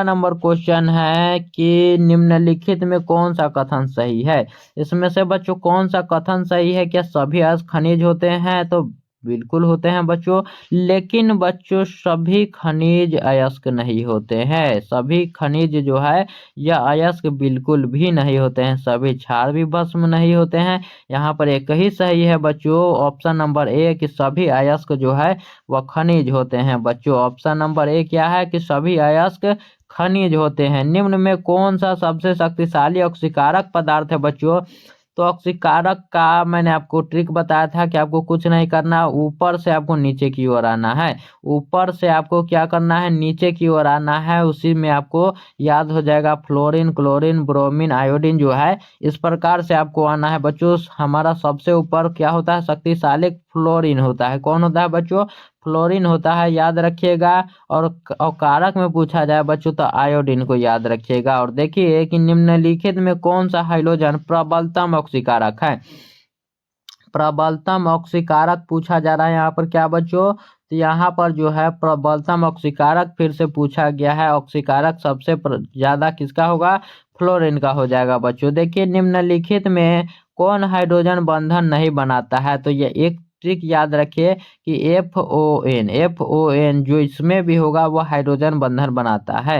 नंबर क्वेश्चन है कि निम्नलिखित में कौन सा कथन सही है? इसमें से बच्चों कौन सा कथन सही है? क्या सभी अयस्क खनिज होते हैं? तो बिल्कुल होते हैं बच्चों, लेकिन बच्चों सभी खनिज अयस्क नहीं होते हैं। सभी खनिज जो है यह अयस्क बिल्कुल भी नहीं होते हैं। सभी क्षार भी भस्म नहीं होते हैं। यहाँ पर एक ही सही है बच्चों, ऑप्शन नंबर ए कि सभी अयस्क जो है वह खनिज होते हैं। बच्चों ऑप्शन नंबर ए क्या है कि सभी अयस्क खनिज होते हैं। निम्न में कौन सा सबसे शक्तिशाली ऑक्सीकारक पदार्थ है बच्चों? तो ऑक्सीकारक का मैंने आपको ट्रिक बताया था कि आपको कुछ नहीं करना, ऊपर से आपको नीचे की ओर आना है। ऊपर से आपको क्या करना है? नीचे की ओर आना है। उसी में आपको याद हो जाएगा फ्लोरीन, क्लोरीन, ब्रोमीन, आयोडीन जो है इस प्रकार से आपको आना है बच्चों। हमारा सबसे ऊपर क्या होता है? शक्तिशाली फ्लोरीन होता है। कौन होता है बच्चों? फ्लोरीन होता है, याद रखिएगा। और कारक में पूछा जाए बच्चों तो आयोडीन को याद रखिएगा। और देखिए कि निम्नलिखित में कौन सा हाइड्रोजन प्रबलतम ऑक्सीकारक है? प्रबलतम ऑक्सीकारक पूछा जा रहा है यहाँ पर क्या बच्चों? तो यहाँ पर जो है प्रबलतम ऑक्सीकारक फिर से पूछा गया है। ऑक्सीकारक सबसे ज्यादा किसका होगा? फ्लोरीन का हो जाएगा बच्चों। देखिए निम्नलिखित में कौन हाइड्रोजन बंधन नहीं बनाता है? तो ये एक ट्रिक याद रखिए कि FON जो इसमें भी होगा वह हाइड्रोजन बंधन बनाता है।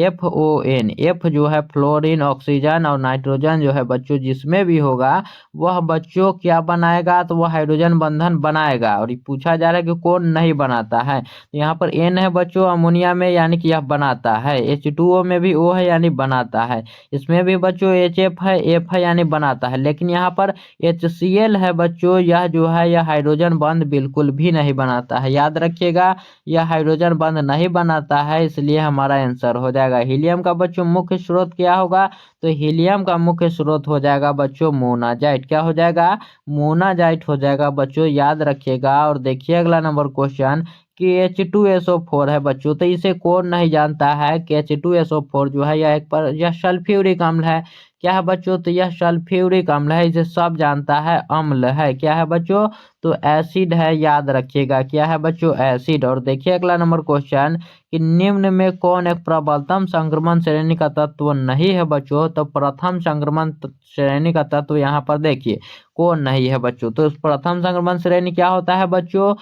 FON, F जो है फ्लोरीन, ऑक्सीजन और नाइट्रोजन जो है बच्चों जिसमें भी होगा वह बच्चों क्या बनाएगा? तो वह हाइड्रोजन बंधन बनाएगा। और पूछा जा रहा है कि कौन नहीं बनाता है? तो यहाँ पर N है बच्चों अमोनिया में, यानी कि यह बनाता है। H2O में भी O है यानी बनाता है। इसमें भी बच्चों HF है, F है यानी बनाता है। लेकिन यहाँ पर HCl है बच्चों, यह जो है यह हाइड्रोजन बंध बिल्कुल भी नहीं बनाता है। याद रखिएगा यह हाइड्रोजन बंध नहीं बनाता है, इसलिए हमारा आंसर हो जाएगा हीलियम का। बच्चों मुख्य स्रोत क्या होगा? तो हीलियम का मुख्य स्रोत हो जाएगा बच्चों मोनाजाइट। क्या हो जाएगा? मोनाजाइट हो जाएगा बच्चों, याद रखिएगा। और देखिए अगला नंबर क्वेश्चन कि H2SO4 है बच्चों, तो इसे कौन नहीं जानता है कि H2SO4 जो है यह सल्फ्यूरिक अम्ल है। क्या है बच्चों? तो यह सल्फ्यूरिक अम्ल है, इसे सब जानता है, अम्ल है। क्या है बच्चों? तो एसिड है, याद रखिएगा। क्या है बच्चों? एसिड। और देखिए अगला नंबर क्वेश्चन कि निम्न में कौन एक प्रबलतम संक्रमण श्रेणी का तत्व नहीं है बच्चों? तो प्रथम संक्रमण श्रेणी का तत्व यहाँ पर देखिए कौन नहीं है बच्चों। तो प्रथम संक्रमण श्रेणी क्या होता है बच्चों?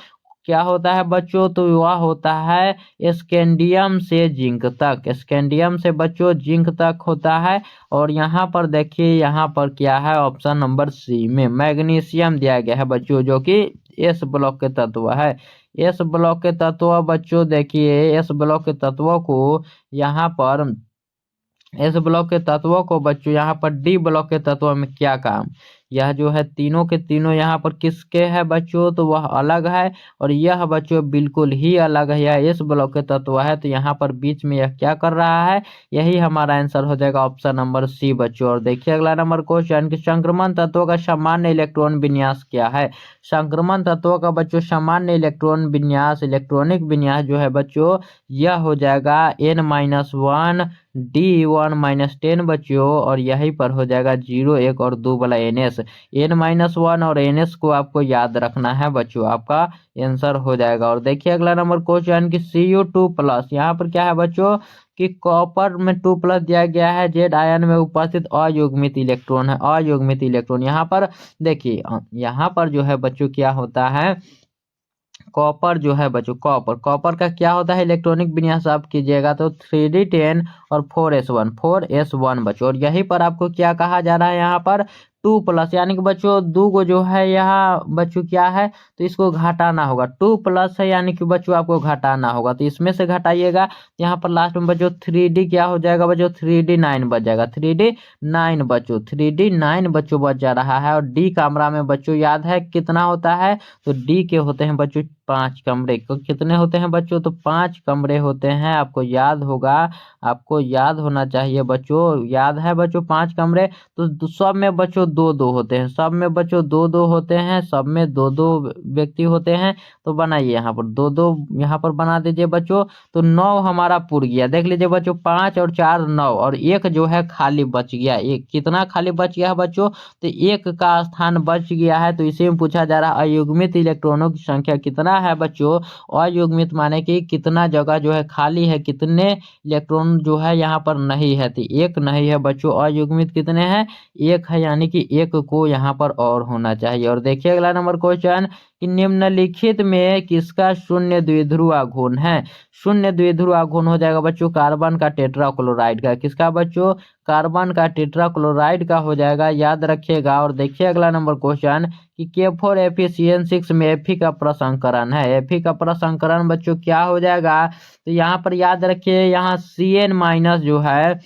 क्या होता है बच्चों? तो वह होता है स्कैंडियम से जिंक तक। स्कैंडियम से बच्चों जिंक तक होता है। और यहाँ पर देखिए यहाँ पर क्या है? ऑप्शन नंबर सी में मैग्नीशियम दिया गया है बच्चों, जो कि एस ब्लॉक के तत्व है। एस ब्लॉक के तत्व बच्चों देखिए एस ब्लॉक के तत्वों को यहाँ पर एस ब्लॉक के तत्वों को बच्चों यहाँ पर डी ब्लॉक के तत्वों में क्या काम? यह जो है तीनों के तीनों यहाँ पर किसके है बच्चों? तो वह अलग है। और यह बच्चों बिल्कुल ही अलग है, यह एस ब्लॉक के तत्व है। तो यहाँ पर बीच में यह क्या कर रहा है? यही हमारा आंसर हो जाएगा ऑप्शन नंबर सी बच्चों। और देखिए अगला नंबर क्वेश्चन कि संक्रमण तत्वों का सामान्य इलेक्ट्रॉन विन्यास क्या है? संक्रमण तत्वों का बच्चों सामान्य इलेक्ट्रॉन विन्यास, इलेक्ट्रॉनिक विन्यास जो है बच्चों यह हो जाएगा N-1 D1-10 बच्चों। और यहीं पर हो जाएगा 0, 1 और 2 वाला NS। N-1 और NS को आपको याद रखना है बच्चों, आपका आंसर हो जाएगा। और देखिए अगला नंबर क्वेश्चन कि Cu2+, यहाँ पर क्या है बच्चों कि कॉपर में 2+ दिया गया है, जेड आयन में उपस्थित अयुग्मित इलेक्ट्रॉन है। अयुग्मित इलेक्ट्रॉन यहाँ पर देखिए यहाँ पर जो है बच्चों क्या होता है कॉपर जो है बच्चों, कॉपर कॉपर का क्या होता है इलेक्ट्रॉनिक विन्यास आप कीजिएगा तो 3D10 और 4s1 बच्चों। और यहीं पर आपको क्या कहा जा रहा है यहाँ पर 2+ यानी कि बच्चों 2 को जो है यहाँ बच्चों क्या है तो इसको घटाना होगा, 2+ है यानी कि बच्चों आपको घटाना होगा, तो इसमें से घटाइएगा यहाँ पर लास्ट में बच्चों 3D क्या हो जाएगा बच्चों 3D9 बच जाएगा, 3D9 बच्चों, 3D9 बच्चों बच जा रहा है। और डी कमरा में बच्चों याद है कितना होता है तो डी के होते हैं बच्चों 5 कमरे, कितने होते हैं बच्चों तो 5 कमरे होते हैं, आपको याद होगा, आपको याद होना चाहिए बच्चों, याद है बच्चों 5 कमरे। तो सब में बच्चों 2-2 होते हैं, सब में बच्चों 2-2 होते हैं, सब में 2-2 व्यक्ति होते हैं। तो बनाइए यहाँ पर 2-2 यहाँ पर बना दीजिए बच्चों। तो 9 हमारा पूर गया, देख लीजिए बच्चों 5 और 4 9 और एक जो है खाली बच गया, एक कितना खाली बच गया है बच्चों तो एक का स्थान बच गया है। तो इसी में पूछा जा रहा है अयुग्मित इलेक्ट्रॉनों की संख्या कितना है बच्चों, अयुग्मित माने कि कितना जगह जो है खाली है, कितने इलेक्ट्रॉन जो है यहाँ पर नहीं है तो एक नहीं है बच्चों। अयुग्मित कितने हैं एक है यानी कि एक को यहाँ पर और होना चाहिए। और देखिए अगला नंबर क्वेश्चन कि निम्नलिखित में किसका शून्य द्विध्रुव आघूर्ण है, शून्य द्विध्रुव आघूर्ण हो जाएगा बच्चों कार्बन का टेट्राक्लोराइड का, किसका बच्चों कार्बन का टेट्राक्लोराइड का हो जाएगा, याद रखिएगा। और देखिए अगला नंबर क्वेश्चन कि K4Fe में Fe का प्रसंकरण है, Fe का प्रसंकरण बच्चों क्या हो जाएगा तो यहाँ पर याद रखिए यहाँ Cn- जो है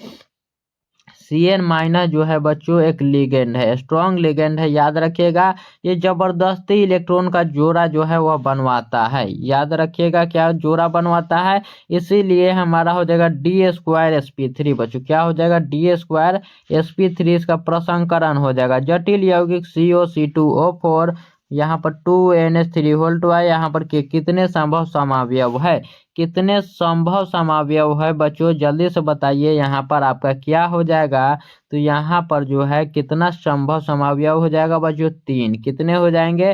Cn- जो है बच्चों एक लिगेंड है, स्ट्रॉन्ग लिगेंड है, याद रखिएगा। ये जबरदस्ती इलेक्ट्रॉन का जोड़ा जो है वह बनवाता है, याद रखिएगा क्या जोड़ा बनवाता है, इसीलिए हमारा हो जाएगा D2sp3 बच्चों, क्या हो जाएगा D2sp3, इसका प्रसंकरण हो जाएगा। जटिल यौगिक COC2O4 यहाँ पर 2NH3 है, यहाँ पर कितने संभव समावयव है, कितने संभव समावयव है बच्चों जल्दी से बताइए, यहाँ पर आपका क्या हो जाएगा तो यहाँ पर जो है कितना संभव समावयव हो जाएगा बच्चों 3, कितने हो जाएंगे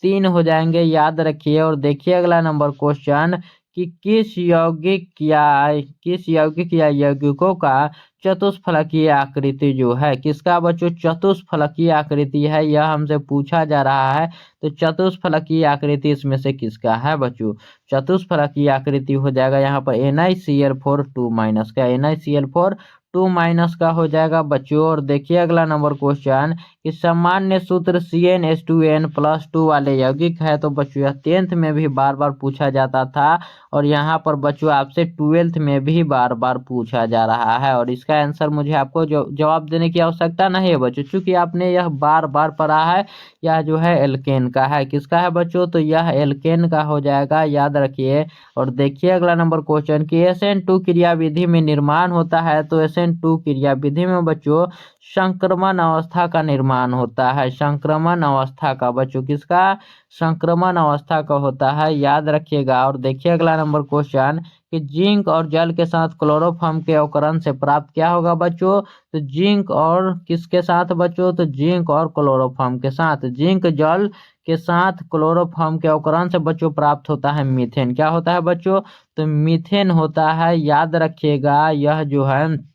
3 हो जाएंगे, याद रखिए। और देखिए अगला नंबर क्वेश्चन कि किस यौगिक या यौगिकों का चतुष्फलकीय आकृति जो है, किसका बच्चों चतुष्फलकीय आकृति है यह हमसे पूछा जा रहा है। तो चतुष्फलकीय आकृति इसमें से किसका है बच्चों, चतुष्फलकीय आकृति हो जाएगा यहाँ पर NiCl4 2- का, NiCl4 2- का हो जाएगा बच्चों। और देखिए अगला नंबर क्वेश्चन कि सामान्य सूत्र CnH2n+2 वाले यौगिक है, तो बच्चों यह 10th में भी बार बार पूछा जाता था और यहाँ पर बच्चों आपसे 12th में भी बार बार पूछा जा रहा है। और इसका आंसर मुझे आपको जवाब देने की आवश्यकता नहीं है बच्चों, चूंकि आपने यह बार बार पढ़ा है। यह जो है एल्केन का है, किसका है बच्चों तो यह एल्केन का हो जाएगा, याद रखिए। और देखिए अगला नंबर क्वेश्चन कि SN2 क्रियाविधि में निर्माण होता है, तो SN2 क्रियाविधि में बच्चों संक्रमण अवस्था का निर्माण होता है, संक्रमण अवस्था का बच्चों, किसका संक्रमण अवस्था का होता है, याद रखिएगा। और देखिए अगला नंबर क्वेश्चन कि जिंक और जल के साथ क्लोरोफॉर्म के अवकरण से प्राप्त क्या होगा बच्चों तो जिंक और किसके साथ बच्चों तो जिंक और क्लोरोफॉर्म के साथ, जिंक जल के साथ क्लोरोफॉर्म के अवकरण से बच्चों प्राप्त होता है मीथेन, क्या होता है बच्चों तो मीथेन होता है, याद रखिएगा। यह जो है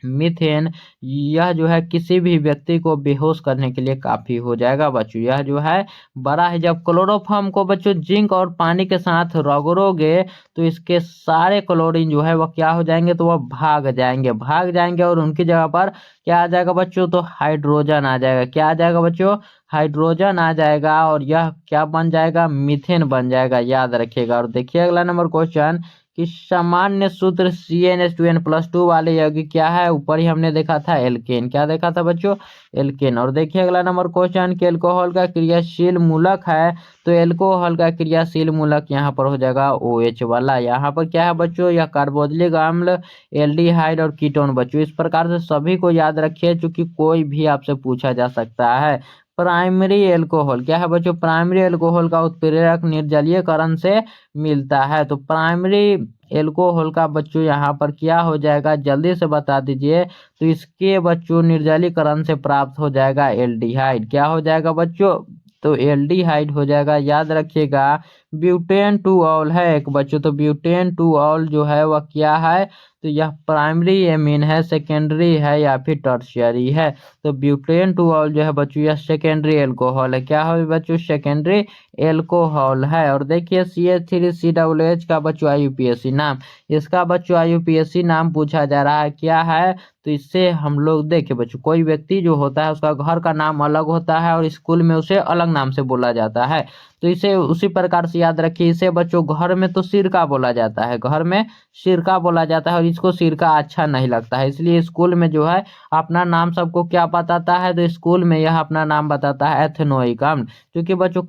मीथेन यह जो है किसी भी व्यक्ति को बेहोश करने के लिए काफी हो जाएगा बच्चों, यह जो है बड़ा है। जब क्लोरोफॉर्म को बच्चों जिंक और पानी के साथ रगड़ोगे तो इसके सारे क्लोरीन जो है वह क्या हो जाएंगे तो वह भाग जाएंगे और उनकी जगह पर क्या आ जाएगा बच्चों तो हाइड्रोजन आ जाएगा, क्या आ जाएगा बच्चों हाइड्रोजन आ जाएगा और यह क्या बन जाएगा मीथेन बन जाएगा, याद रखिएगा। और देखिए अगला नंबर क्वेश्चन कि सामान्य सूत्र CnH2n+2 वाले यौगिक क्या है, ऊपर ही हमने देखा था एल्केन, क्या देखा था बच्चों एल्केन। और देखिए अगला नंबर क्वेश्चन कि एल्कोहल का क्रियाशील मूलक है, तो एल्कोहल का क्रियाशील मूलक यहाँ पर हो जाएगा OH वाला, यहाँ पर क्या है बच्चों यह कार्बोक्सिलिक अम्ल एल्डिहाइड और कीटोन बच्चों। इस प्रकार से सभी को याद रखिए चूंकि कोई भी आपसे पूछा जा सकता है। प्राइमरी एल्कोहल क्या है बच्चों, प्राइमरी एल्कोहल का उत्प्रेरक निर्जलीयकरण से मिलता है, तो प्राइमरी एल्कोहल का बच्चों यहाँ पर क्या हो जाएगा जल्दी से बता दीजिए तो इसके बच्चों निर्जलीकरण से प्राप्त हो जाएगा एल्डिहाइड, क्या हो जाएगा बच्चों तो एल्डिहाइड हो जाएगा, याद रखिएगा। ब्यूटेन टू ऑल है एक बच्चों। तो ब्यूटेन टू ऑल जो है वह क्या है, तो यह प्राइमरी एमीन है, सेकेंडरी है या फिर टर्शियरी है। तो ब्यूटेन टू ऑल जो है बच्चों यह सेकेंडरी एल्कोहल है। क्या है बच्चों, सेकेंडरी एल्कोहल है। और देखिए CH3COOH का बच्चों IUPAC नाम, इसका बच्चों IUPAC नाम पूछा जा रहा है क्या है, तो इससे हम लोग देखिए बच्चों, कोई व्यक्ति जो होता है उसका घर का नाम अलग होता है और स्कूल में उसे अलग नाम से बोला जाता है। तो इसे उसी प्रकार से याद रखिए। इसे बच्चों घर में तो सिरका बोला जाता है, घर में सिरका बोला जाता है और इसको सिरका अच्छा नहीं लगता है, इसलिए स्कूल में जो है अपना नाम सबको क्या बताता है, तो स्कूल में यह अपना नाम बताता है एथेनोइक अम्ल। क्योंकि बच्चों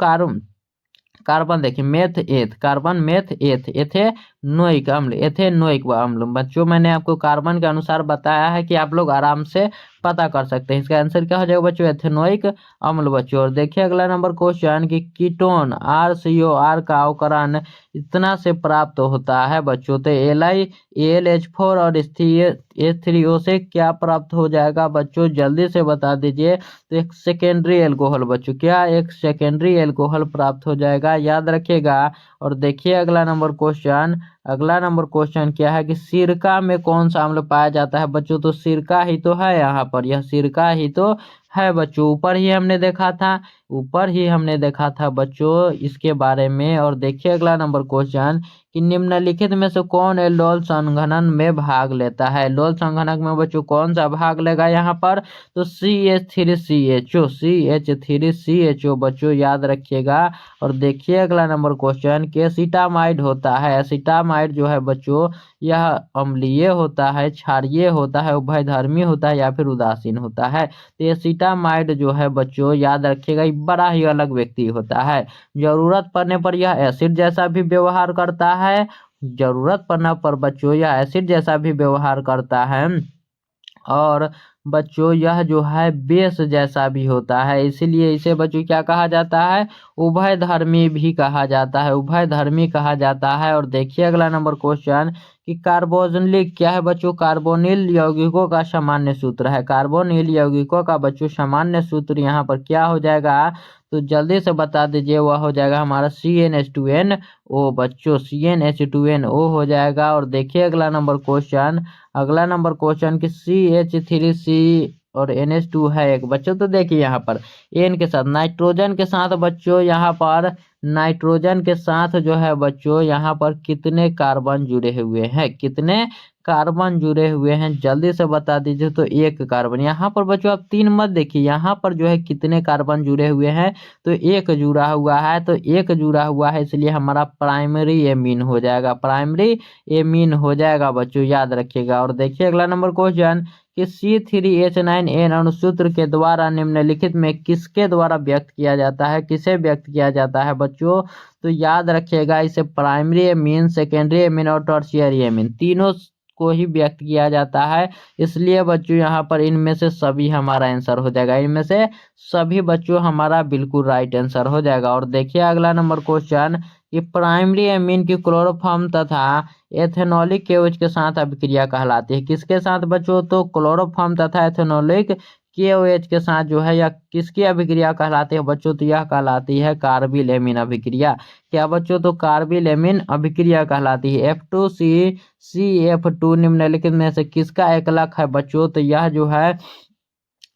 कार्बन देखिए meth eth, carbon meth eth, ethanoic अम्ल, एथेनोइक अम्ल। बच्चों मैंने आपको कार्बन के अनुसार बताया है कि आप लोग आराम से पता कर सकते हैं। इसका आंसर क्या हो जाएगा बच्चों, एथेनोइक अम्ल बच्चों। और देखिए अगला नंबर क्वेश्चन कि कीटोन RCOR का अवकरण इतना से प्राप्त होता है बच्चों। तो AlH4 और H3O से क्या प्राप्त हो जाएगा बच्चों, जल्दी से बता दीजिए। तो एक सेकेंडरी एल्कोहल बच्चों, क्या एक सेकेंडरी एल्कोहल प्राप्त हो जाएगा, याद रखिएगा। और देखिए अगला नंबर क्वेश्चन, अगला नंबर क्वेश्चन क्या है कि सिरका में कौन सा अम्ल पाया जाता है बच्चों। तो सिरका ही तो है यहाँ पर, यह सिरका ही तो है बच्चों। ऊपर ही हमने देखा था, ऊपर ही हमने देखा था बच्चों इसके बारे में। और देखिए अगला नंबर क्वेश्चन कि निम्नलिखित में से कौन एल्डोल संघनन में भाग लेता है। एल्डोल संघनक में बच्चों कौन सा भाग लेगा यहाँ पर, तो CH3CHO, CH3CHO बच्चों याद रखिएगा। और देखिए अगला नंबर क्वेश्चन कि एसिटामाइड होता है, एसिटामाइड जो है बच्चों यह अम्लीय होता है, क्षारीय होता है, उभयधर्मी होता है या फिर उदासीन होता है। तो एसिटामाइड जो है बच्चों याद रखिएगा बड़ा ही अलग व्यक्ति होता है। जरूरत पड़ने पर यह एसिड जैसा भी व्यवहार करता है, जरूरत पड़ने पर बच्चों यह एसिड जैसा भी व्यवहार करता है। और बच्चों यह जो है बेस जैसा भी होता है, इसीलिए इसे बच्चों क्या कहा जाता है, उभयधर्मी भी कहा जाता है, उभयधर्मी कहा जाता है। और देखिए अगला नंबर क्वेश्चन कि कार्बोनिल क्या है बच्चों, कार्बोनिल यौगिकों का सामान्य सूत्र है, कार्बोनिल यौगिकों का बच्चों सामान्य सूत्र यहाँ पर क्या हो जाएगा, तो जल्दी से बता दीजिए। वह हो जाएगा हमारा CnH2nO बच्चों, CnH2nO हो जाएगा। और देखिए अगला नंबर क्वेश्चन, अगला नंबर क्वेश्चन कि CH3C और NH2 है एक बच्चों। तो देखिए यहाँ पर N के साथ नाइट्रोजन के साथ बच्चों, यहाँ पर नाइट्रोजन के साथ जो है बच्चों यहाँ पर कितने कार्बन जुड़े हुए हैं, कितने कार्बन जुड़े हुए हैं, जल्दी से बता दीजिए। तो एक कार्बन, यहाँ पर बच्चों आप तीन मत देखिए, यहाँ पर जो है कितने कार्बन जुड़े हुए हैं, तो एक जुड़ा हुआ है, तो एक जुड़ा हुआ है, इसलिए हमारा प्राइमरी एमीन हो जाएगा, प्राइमरी एमीन हो जाएगा बच्चों, याद रखिएगा। और देखिए अगला नंबर क्वेश्चन कि C3H9N अणुसूत्र के द्वारा निम्नलिखित में किसके द्वारा व्यक्त किया जाता है, किसे व्यक्त किया जाता है बच्चों, तो याद रखिएगा इसे प्राइमरी एमीन, सेकेंडरी एमीन और टर्शियरी एमीन तीनों को ही व्यक्त किया जाता है। इसलिए बच्चों यहाँ पर इनमें से सभी हमारा आंसर हो जाएगा, इनमें से सभी बच्चों हमारा बिल्कुल राइट आंसर हो जाएगा। और देखिए अगला नंबर क्वेश्चन कि प्राइमरी एमीन की क्लोरोफॉर्म तथा एथेनॉलिक केओएच के साथ अभिक्रिया कहलाती है, किसके साथ बच्चों, तो क्लोरोफॉर्म तथा एथेनॉलिक KOH के साथ जो है यह किसकी अभिक्रिया कहलाती है बच्चों, तो यह कहलाती है कार्बिल एमीन अभिक्रिया। क्या बच्चों, तो कार्बिल एमीन अभिक्रिया कहलाती है। F2CCF2 निम्नलिखित में से किसका एकलक है बच्चों, तो यह जो है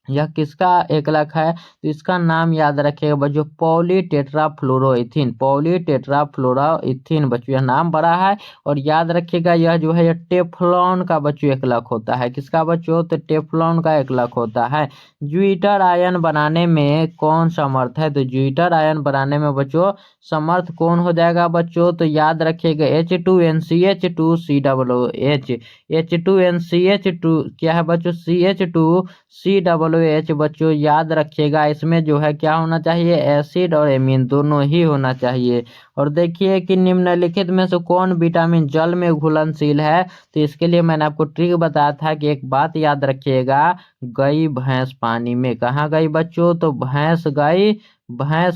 यह किसका एकलक है, तो इसका नाम याद रखिएगा बच्चों पॉलीटेट्राफ्लोरोइथीन, पॉलीटेट्राफ्लोरोइथीन बच्चों यह नाम बड़ा है। और याद रखिएगा यह जो है यह टेफ्लॉन का बच्चों एकलक होता है, किसका बच्चों, तो टेफ्लॉन का एकलक होता है। ज्विटर आयन बनाने में कौन समर्थ है, तो ज्विटर आयन बनाने में बच्चों समर्थ कौन हो जाएगा बच्चों, तो याद रखिएगा H2NCH2COOH, H2NCH2 क्या है बच्चों, CH2COOH बच्चों याद रखिएगा। इसमें जो है क्या होना चाहिए, एसिड और एमीन दोनों ही होना चाहिए। और देखिए कि निम्नलिखित में से कौन विटामिन जल में घुलनशील है, तो इसके लिए मैंने आपको ट्रिक बताया था कि एक बात याद रखिएगा, गई भैंस पानी में, कहाँ गई बच्चों, तो भैंस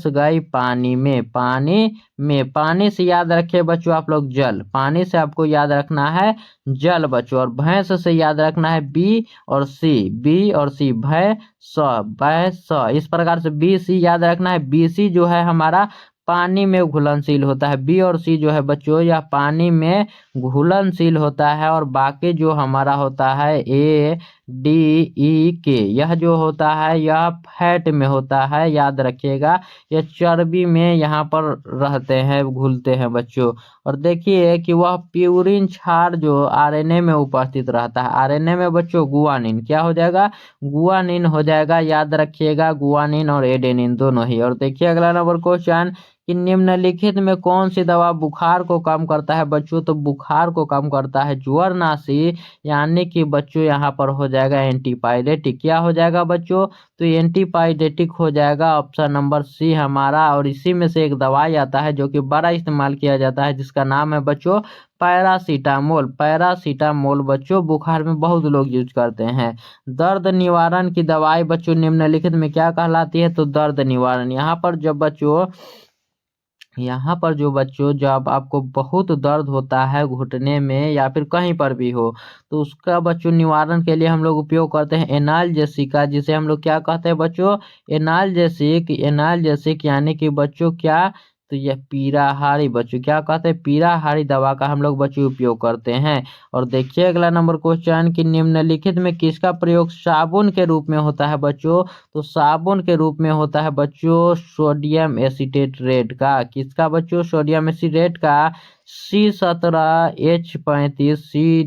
गई पानी में, पानी में, पानी से याद रखिए बच्चों आप लोग जल, पानी से आपको याद रखना है जल बच्चों। और भैंस से याद रखना है बी और सी, भय स, इस प्रकार से BC याद रखना है। BC जो है हमारा पानी में घुलनशील होता है। बी और सी जो है बच्चों यह पानी में घुलनशील होता है। और बाकी जो हमारा होता है ए डी ई के, यह जो होता है यह फैट में होता है, याद रखिएगा। यह चर्बी में यहाँ पर रहते हैं, घुलते हैं बच्चों। और देखिए कि वह प्यूरिन क्षार जो आरएनए में उपस्थित रहता है। आरएनए में बच्चों गुआनिन क्या हो जाएगा, गुआनिन हो जाएगा, याद रखिएगा, गुआनिन और एडेनिन दोनों ही। और देखिए अगला नंबर क्वेश्चन कि निम्नलिखित में कौन सी दवा बुखार को कम करता है बच्चों। तो बुखार को कम करता है ज्वरनाशी, यानी कि बच्चों यहाँ पर हो जाएगा एंटीपायरेटिक। क्या हो जाएगा बच्चों, तो एंटीपायरेटिक हो जाएगा, ऑप्शन नंबर सी हमारा। और इसी में से एक दवाई आता है जो कि बड़ा इस्तेमाल किया जाता है, जिसका नाम है बच्चों पैरासीटामोल। पैरासीटामोल बच्चों बुखार में बहुत लोग यूज करते हैं। दर्द निवारण की दवाई बच्चों निम्नलिखित में क्या कहलाती है, तो दर्द निवारण। यहाँ पर जो बच्चों जब आपको बहुत दर्द होता है घुटने में या फिर कहीं पर भी हो, तो उसका बच्चों निवारण के लिए हम लोग उपयोग करते हैं एनाल्जेसिक का, जिसे हम लोग क्या कहते हैं बच्चों, एनाल्जेसिक। एनाल्जेसिक यानी कि बच्चों क्या, तो यह पीड़ाहारी बच्चों क्या कहते हैं, पीड़ाहारी दवा का हम लोग बच्चों उपयोग करते हैं। और देखिए अगला नंबर क्वेश्चन कि निम्नलिखित में किसका प्रयोग साबुन के रूप में होता है बच्चों। तो साबुन के रूप में होता है बच्चों सोडियम एसीटेट रेड का। किसका बच्चों, सोडियम एसीटेट का। C17H35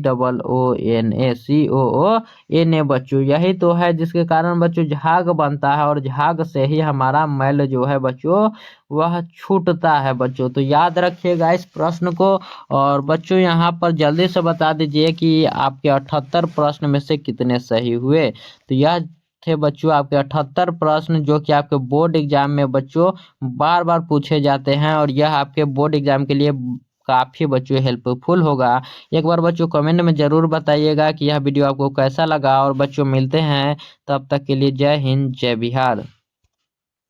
COONA बच्चों, यही तो है जिसके कारण बच्चों झाग बनता है। और झाग से ही हमारा मैल जो है बच्चों वह छूटता है बच्चों। तो याद रखिएगा इस प्रश्न को। और बच्चों यहाँ पर जल्दी से बता दीजिए कि आपके 78 प्रश्न में से कितने सही हुए। तो यह थे बच्चों आपके 78 प्रश्न जो कि आपके बोर्ड एग्जाम में बच्चों बार बार पूछे जाते हैं। और यह आपके बोर्ड एग्जाम के लिए काफ़ी बच्चों हेल्पफुल होगा। एक बार बच्चों कमेंट में ज़रूर बताइएगा कि यह वीडियो आपको कैसा लगा। और बच्चों मिलते हैं तब तक के लिए, जय हिंद जय बिहार।